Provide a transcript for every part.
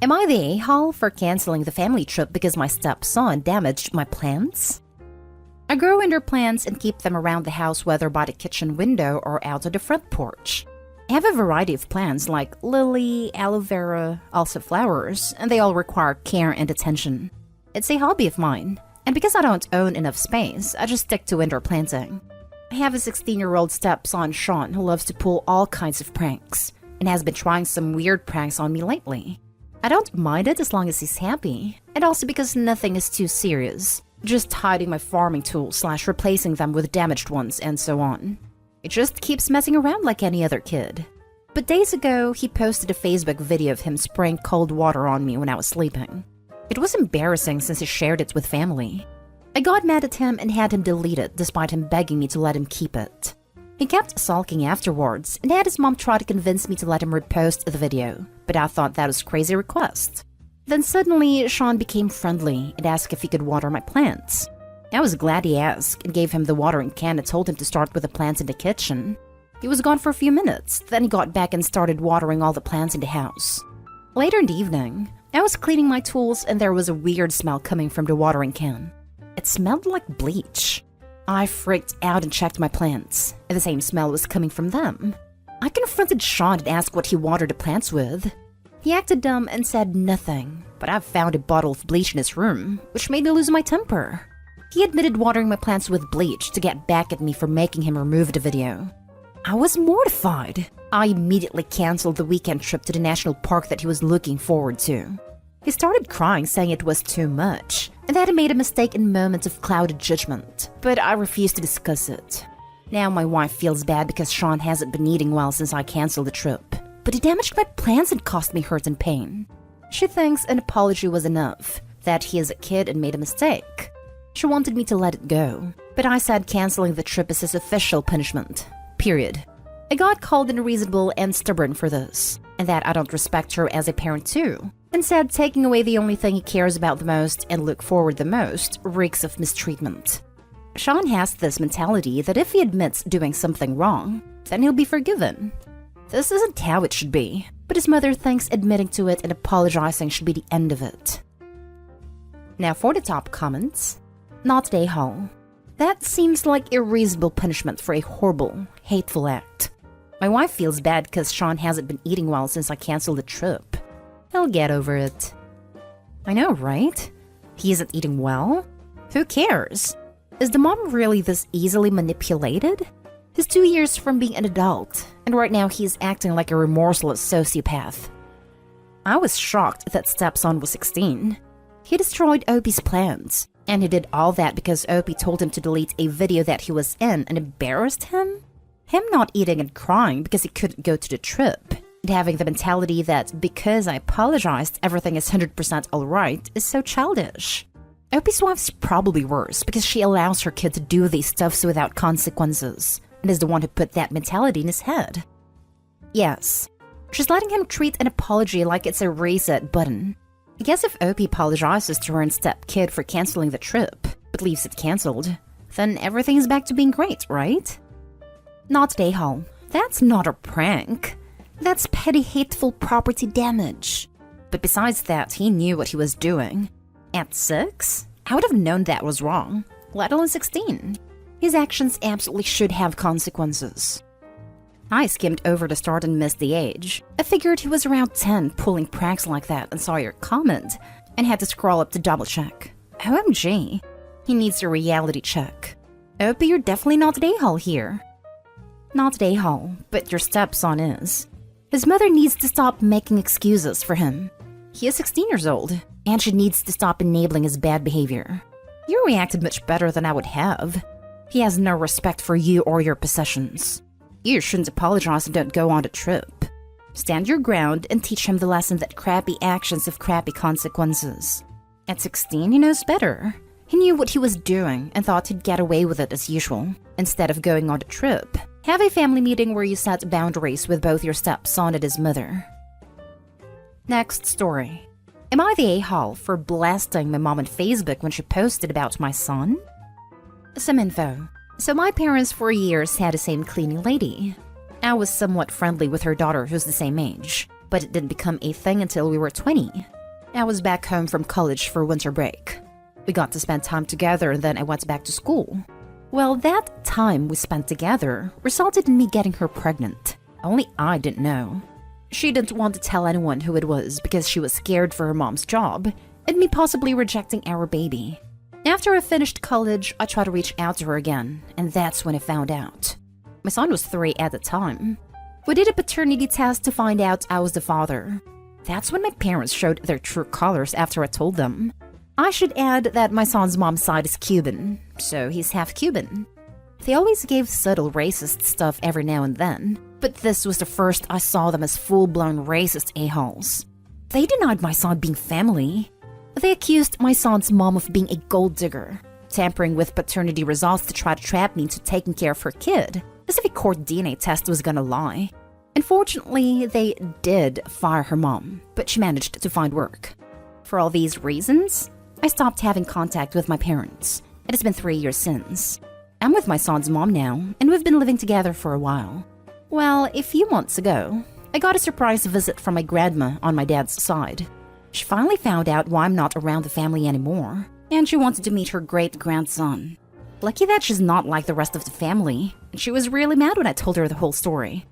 Am I the a-hole for canceling the family trip because my stepson damaged my plants? I grow indoor plants and keep them around the house, whether by the kitchen window or out on the front porch. I have a variety of plants like lily, aloe vera, also flowers, and they all require care and attention. It's a hobby of mine, and because I don't own enough space, I just stick to indoor planting. I have a 16-year-old stepson, Sean, who loves to pull all kinds of pranks, and has been trying some weird pranks on me lately. I don't mind it as long as he's happy, and also because nothing is too serious. Just hiding my farming tools / replacing them with damaged ones and so on. It just keeps messing around like any other kid. But days ago, he posted a Facebook video of him spraying cold water on me when I was sleeping. It was embarrassing since he shared it with family. I got mad at him and had him delete it despite him begging me to let him keep it. He kept sulking afterwards and had his mom try to convince me to let him repost the video, but I thought that was a crazy request. Then suddenly, Sean became friendly and asked if he could water my plants. I was glad he asked and gave him the watering can and told him to start with the plants in the kitchen. He was gone for a few minutes, then he got back and started watering all the plants in the house. Later in the evening, I was cleaning my tools and there was a weird smell coming from the watering can. It smelled like bleach. I freaked out and checked my plants, and the same smell was coming from them. I confronted Sean and asked what he watered the plants with. He acted dumb and said nothing, but I found a bottle of bleach in his room, which made me lose my temper. He admitted watering my plants with bleach to get back at me for making him remove the video. I was mortified. I immediately canceled the weekend trip to the national park that he was looking forward to. He started crying, saying it was too much, and that he made a mistake in moments of clouded judgment, but I refused to discuss it. Now my wife feels bad because Sean hasn't been eating well since I canceled the trip, but he damaged my plants and caused me hurt and pain. She thinks an apology was enough, that he is a kid and made a mistake. She wanted me to let it go, but I said canceling the trip is his official punishment. Period. I got called unreasonable and stubborn for this, and that I don't respect her as a parent too. And said taking away the only thing he cares about the most and look forward the most reeks of mistreatment. Sean has this mentality that if he admits doing something wrong, then he'll be forgiven. This isn't how it should be, but his mother thinks admitting to it and apologizing should be the end of it. Now for the top comments. Not a-hole. That seems like a reasonable punishment for a horrible, hateful act. My wife feels bad because Sean hasn't been eating well since I canceled the trip. He'll get over it. I know, right? He isn't eating well? Who cares? Is the mom really this easily manipulated? He's 2 years from being an adult, and right now he's acting like a remorseless sociopath. I was shocked that Stepson was 16. He destroyed Opie's plans, and he did all that because Opie told him to delete a video that he was in and embarrassed him? Him not eating and crying because he couldn't go to the trip, and having the mentality that because I apologized everything is 100% alright is so childish. Opie's wife's probably worse because she allows her kid to do these stuffs without consequences, and is the one who put that mentality in his head. Yes, she's letting him treat an apology like it's a reset button. I guess if Opie apologizes to her and step-kid for canceling the trip, but leaves it cancelled, then everything's back to being great, right? Not a-hole. That's not a prank. That's petty hateful property damage. But besides that, he knew what he was doing. At 6? I would have known that was wrong, let alone 16. His actions absolutely should have consequences. I skimmed over the start and missed the age. I figured he was around 10 pulling pranks like that and saw your comment, and had to scroll up to double check. OMG. He needs a reality check. Opie, you're definitely not an a-hole here. Not an a-hole, but your stepson is. His mother needs to stop making excuses for him. He is 16 years old, and she needs to stop enabling his bad behavior. You reacted much better than I would have. He has no respect for you or your possessions. You shouldn't apologize and don't go on the trip. Stand your ground and teach him the lesson that crappy actions have crappy consequences. At 16, he knows better. He knew what he was doing and thought he'd get away with it as usual. Instead of going on the trip, have a family meeting where you set boundaries with both your stepson and his mother. Next story. Am I the a-hole for blasting my mom on Facebook when she posted about my son? Some info. So my parents for years had the same cleaning lady. I was somewhat friendly with her daughter who's the same age, but it didn't become a thing until we were 20. I was back home from college for winter break. We got to spend time together and then I went back to school. Well, that time we spent together resulted in me getting her pregnant. Only I didn't know. She didn't want to tell anyone who it was because she was scared for her mom's job and me possibly rejecting our baby. After I finished college, I tried to reach out to her again, and that's when I found out. My son was 3 at the time. We did a paternity test to find out I was the father. That's when my parents showed their true colors after I told them. I should add that my son's mom's side is Cuban, so he's half Cuban. They always gave subtle racist stuff every now and then, but this was the first I saw them as full-blown racist a-holes. They denied my son being family. They accused my son's mom of being a gold digger, tampering with paternity results to try to trap me into taking care of her kid, as if a court DNA test was gonna lie. Unfortunately, they did fire her mom, but she managed to find work. For all these reasons, I stopped having contact with my parents. It has been 3 years since. I'm with my son's mom now, and we've been living together for a while. Well, a few months ago, I got a surprise visit from my grandma on my dad's side. She finally found out why I'm not around the family anymore, and she wanted to meet her great-grandson. Lucky that she's not like the rest of the family, and she was really mad when I told her the whole story.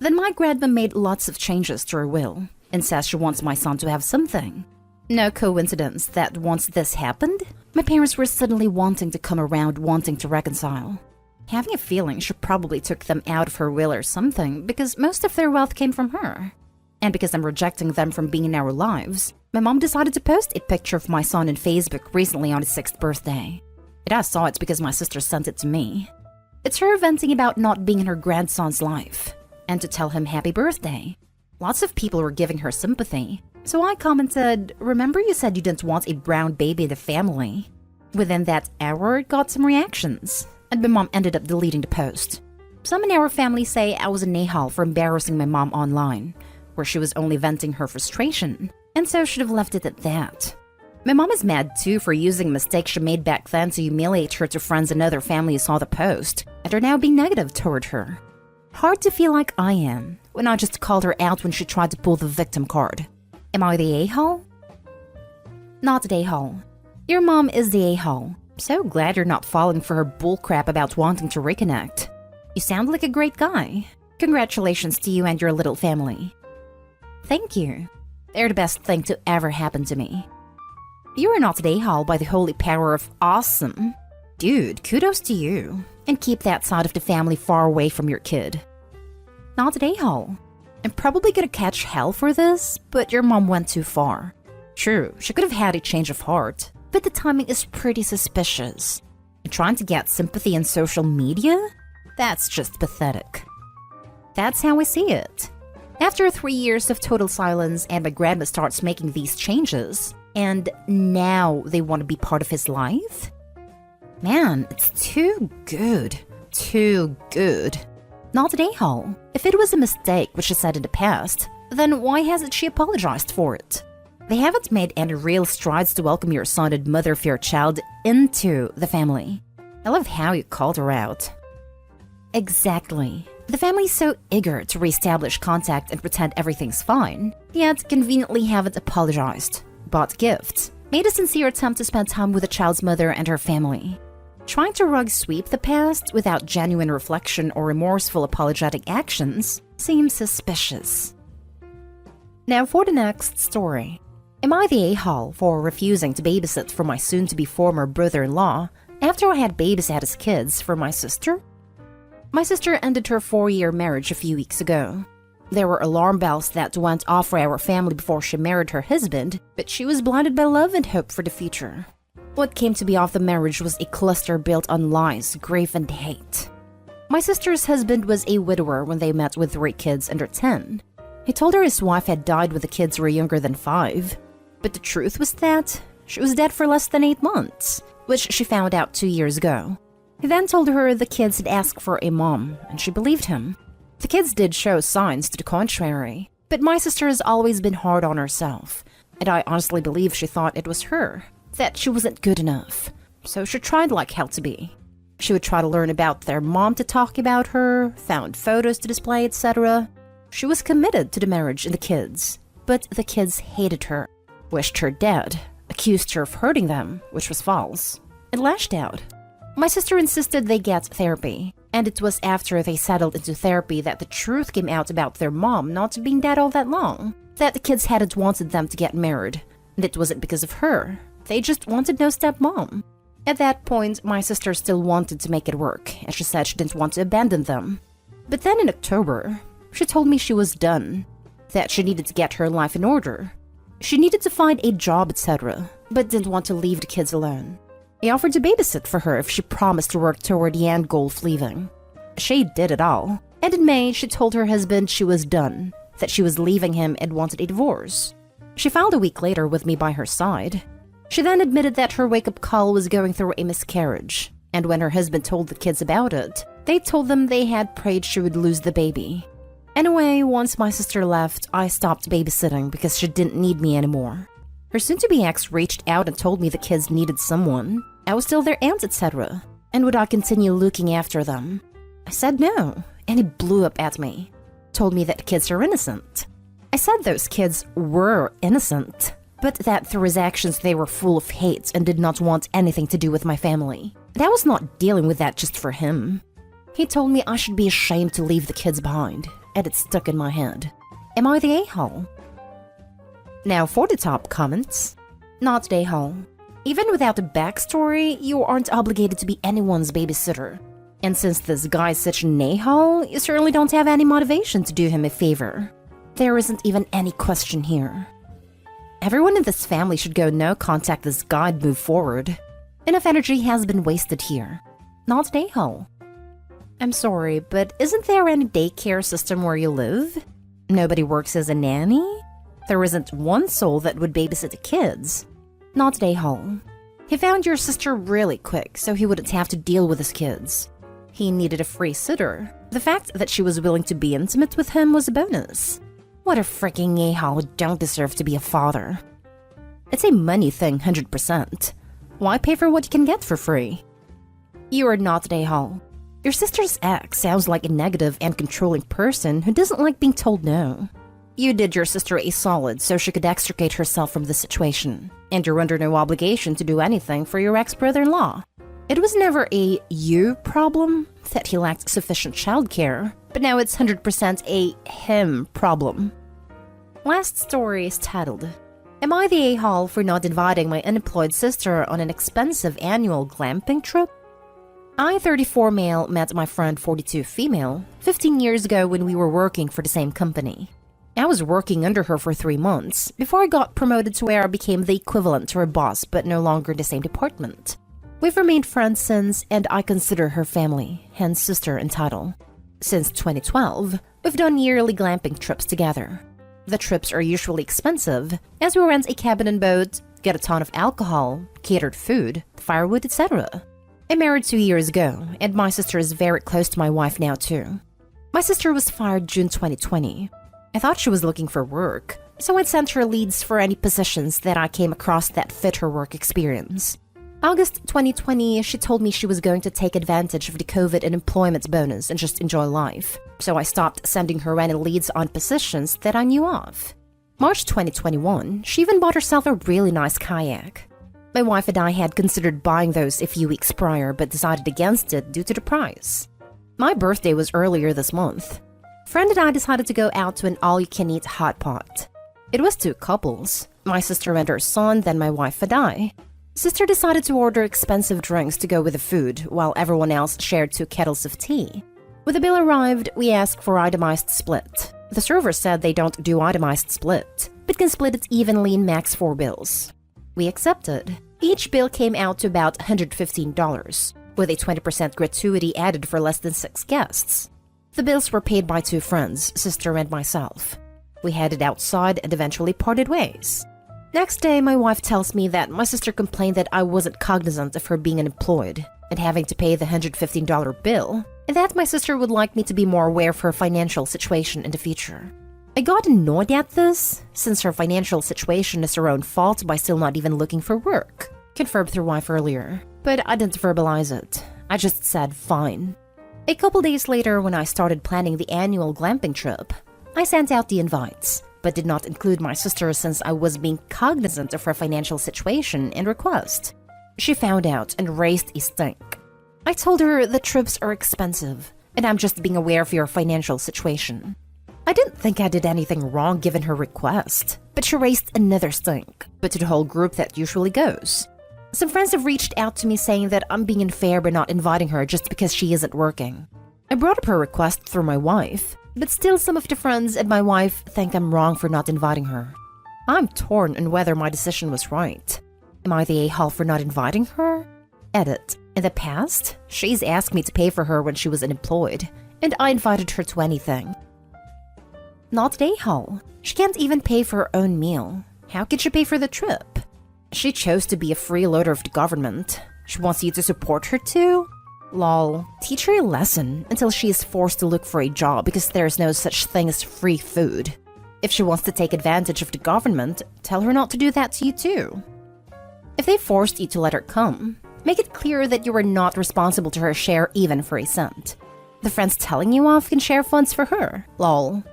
Then my grandma made lots of changes to her will, and says she wants my son to have something. No coincidence that once this happened, my parents were suddenly wanting to come around, wanting to reconcile. Having a feeling she probably took them out of her will or something, because most of their wealth came from her. And because I'm rejecting them from being in our lives, my mom decided to post a picture of my son on Facebook recently on his 6th birthday. I saw it because my sister sent it to me. It's her venting about not being in her grandson's life, and to tell him happy birthday. Lots of people were giving her sympathy, so I commented, "Remember you said you didn't want a brown baby in the family?" Within that hour, it got some reactions, and my mom ended up deleting the post. Some in our family say I was an a-hole for embarrassing my mom online, where she was only venting her frustration, and so should have left it at that. My mom is mad too for using mistakes she made back then to humiliate her to friends and other family who saw the post, and are now being negative toward her. Hard to feel like I am, when I just called her out when she tried to pull the victim card. Am I the a-hole? Not the a-hole. Your mom is the a-hole. So glad you're not falling for her bullcrap about wanting to reconnect. You sound like a great guy. Congratulations to you and your little family. Thank you. They're the best thing to ever happen to me. You are not the a-hole by the holy power of awesome. Dude, kudos to you. And keep that side of the family far away from your kid. Not the a-hole. I'm probably gonna catch hell for this, but your mom went too far. True, she could have had a change of heart, but the timing is pretty suspicious. And trying to get sympathy in social media? That's just pathetic. That's how I see it. After 3 years of total silence and my grandma starts making these changes, and now they want to be part of his life? Man, it's too good. Too good. Not an a-hole. If it was a mistake, which she said in the past, then why hasn't she apologized for it? They haven't made any real strides to welcome your son and mother of your child into the family. I love how you called her out. Exactly. The family's so eager to reestablish contact and pretend everything's fine, yet conveniently haven't apologized, bought gifts, made a sincere attempt to spend time with the child's mother and her family. Trying to rug sweep the past without genuine reflection or remorseful apologetic actions seems suspicious. Now for the next story. Am I the a-hole for refusing to babysit for my soon-to-be former brother-in-law after I had babysat his kids for my sister? My sister ended her 4-year marriage a few weeks ago. There were alarm bells that went off for our family before she married her husband, but she was blinded by love and hope for the future. What came to be of the marriage was a cluster built on lies, grief, and hate. My sister's husband was a widower when they met with 3 kids under 10. He told her his wife had died when the kids were younger than 5. But the truth was that she was dead for less than 8 months, which she found out 2 years ago. He then told her the kids had asked for a mom, and she believed him. The kids did show signs to the contrary, but my sister has always been hard on herself, and I honestly believe she thought it was her, that she wasn't good enough. So she tried like hell to be. She would try to learn about their mom to talk about her, found photos to display, etc. She was committed to the marriage and the kids, but the kids hated her. wished her dead, accused her of hurting them, which was false, and lashed out. My sister insisted they get therapy, and it was after they settled into therapy that the truth came out about their mom not being dead all that long, that the kids hadn't wanted them to get married, and it wasn't because of her. They just wanted no stepmom. At that point, my sister still wanted to make it work, and she said she didn't want to abandon them. But then in October, she told me she was done, that she needed to get her life in order. She needed to find a job, etc., but didn't want to leave the kids alone. I offered to babysit for her if she promised to work toward the end goal of leaving. She did it all, and in May, she told her husband she was done, that she was leaving him and wanted a divorce. She filed a week later with me by her side. She then admitted that her wake-up call was going through a miscarriage, and when her husband told the kids about it, they told them they had prayed she would lose the baby. Anyway, once my sister left, I stopped babysitting because she didn't need me anymore. Her soon-to-be ex reached out and told me the kids needed someone. I was still their aunt, etc., and would I continue looking after them? I said no, and he blew up at me. Told me that kids are innocent. I said those kids were innocent, but that through his actions they were full of hate and did not want anything to do with my family. And I was not dealing with that just for him. He told me I should be ashamed to leave the kids behind, and it stuck in my head. Am I the a-hole? Now for the top comments. Not the a-hole. Even without a backstory, you aren't obligated to be anyone's babysitter. And since this guy's such an a-hole, you certainly don't have any motivation to do him a favor. There isn't even any question here. Everyone in this family should go no contact this guy and move forward. Enough energy has been wasted here. Not an a-hole. I'm sorry, but isn't there any daycare system where you live? Nobody works as a nanny? There isn't one soul that would babysit the kids. Not an a-hole. He found your sister really quick, so he wouldn't have to deal with his kids. He needed a free sitter. The fact that she was willing to be intimate with him was a bonus. What a freaking a-hole who don't deserve to be a father. It's a money thing, 100%. Why pay for what you can get for free? You are not an a-hole. Your sister's ex sounds like a negative and controlling person who doesn't like being told no. You did your sister a solid so she could extricate herself from the situation, and you're under no obligation to do anything for your ex-brother-in-law. It was never a you problem that he lacked sufficient childcare, but now it's 100% a him problem. Last story is titled, Am I the a-hole for not inviting my unemployed sister on an expensive annual glamping trip? I, 34 male, met my friend 42 female 15 years ago when we were working for the same company. I was working under her for 3 months before I got promoted to where I became the equivalent to her boss but no longer in the same department. We've remained friends since, and I consider her family, hence sister in title. Since 2012, we've done yearly glamping trips together. The trips are usually expensive, as we rent a cabin and boat, get a ton of alcohol, catered food, firewood, etc. I married 2 years ago, and my sister is very close to my wife now too. My sister was fired June 2020. I thought she was looking for work, so I sent her leads for any positions that I came across that fit her work experience. August 2020, she told me she was going to take advantage of the COVID unemployment bonus and just enjoy life, so I stopped sending her any leads on positions that I knew of. March 2021, she even bought herself a really nice kayak. My wife and I had considered buying those a few weeks prior but decided against it due to the price. My birthday was earlier this month. A friend and I decided to go out to an all-you-can-eat hot pot. It was 2 couples, my sister and her son, then my wife and I. Sister decided to order expensive drinks to go with the food, while everyone else shared 2 kettles of tea. When the bill arrived, we asked for itemized split. The server said they don't do itemized split, but can split it evenly in max 4 bills. We accepted. Each bill came out to about $115, with a 20% gratuity added for less than 6 guests. The bills were paid by 2 friends, sister and myself. We headed outside and eventually parted ways. Next day, my wife tells me that my sister complained that I wasn't cognizant of her being unemployed and having to pay the $115 bill, and that my sister would like me to be more aware of her financial situation in the future. I got annoyed at this, since her financial situation is her own fault by still not even looking for work, confirmed through wife earlier, but I didn't verbalize it. I just said fine. A couple days later, when I started planning the annual glamping trip, I sent out the invites, but did not include my sister since I was being cognizant of her financial situation and request. She found out and raised a stink. I told her the trips are expensive, and I'm just being aware of your financial situation. I didn't think I did anything wrong given her request, but she raised another stink, but to the whole group that usually goes. Some friends have reached out to me saying that I'm being unfair by not inviting her just because she isn't working. I brought up her request through my wife, but still some of the friends and my wife think I'm wrong for not inviting her. I'm torn on whether my decision was right. Am I the a-hole for not inviting her? Edit. In the past, she's asked me to pay for her when she was unemployed, and I invited her to anything. Not an a-hole. She can't even pay for her own meal. How could she pay for the trip? She chose to be a freeloader of the government. She wants you to support her too? Lol. Teach her a lesson until she is forced to look for a job because there is no such thing as free food. If she wants to take advantage of the government, tell her not to do that to you too. If they forced you to let her come, make it clear that you are not responsible to her share even for a cent. The friends telling you off can share funds for her. Lol.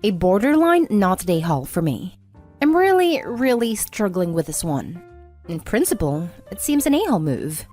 A borderline not a haul for me. I'm really struggling with this one. In principle, it seems an a-hole move.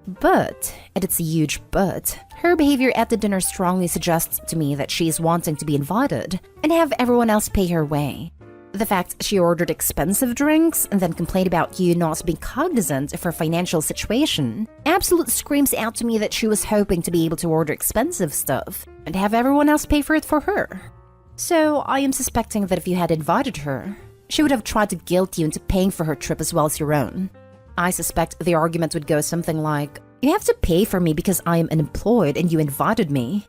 But, and it's a huge but, her behavior at the dinner strongly suggests to me that she's wanting to be invited and have everyone else pay her way. The fact she ordered expensive drinks and then complained about you not being cognizant of her financial situation absolutely screams out to me that she was hoping to be able to order expensive stuff and have everyone else pay for it for her. So I am suspecting that if you had invited her, she would have tried to guilt you into paying for her trip as well as your own. I suspect the argument would go something like, you have to pay for me because I am unemployed and you invited me.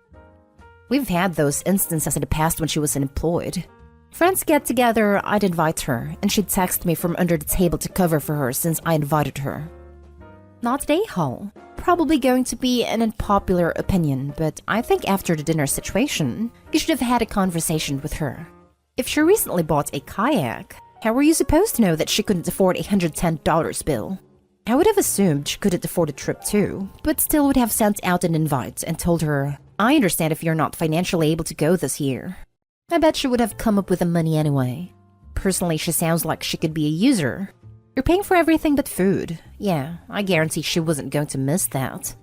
We've had those instances in the past when she was unemployed. Friends get together, I'd invite her, and she'd text me from under the table to cover for her since I invited her. Not an a-hole. Probably going to be an unpopular opinion, but I think after the dinner situation, you should have had a conversation with her. If she recently bought a kayak, how were you supposed to know that she couldn't afford a $110 bill? I would have assumed she couldn't afford a trip too, but still would have sent out an invite and told her, I understand if you're not financially able to go this year. I bet she would have come up with the money anyway. Personally, she sounds like she could be a user. You're paying for everything but food. Yeah, I guarantee she wasn't going to miss that.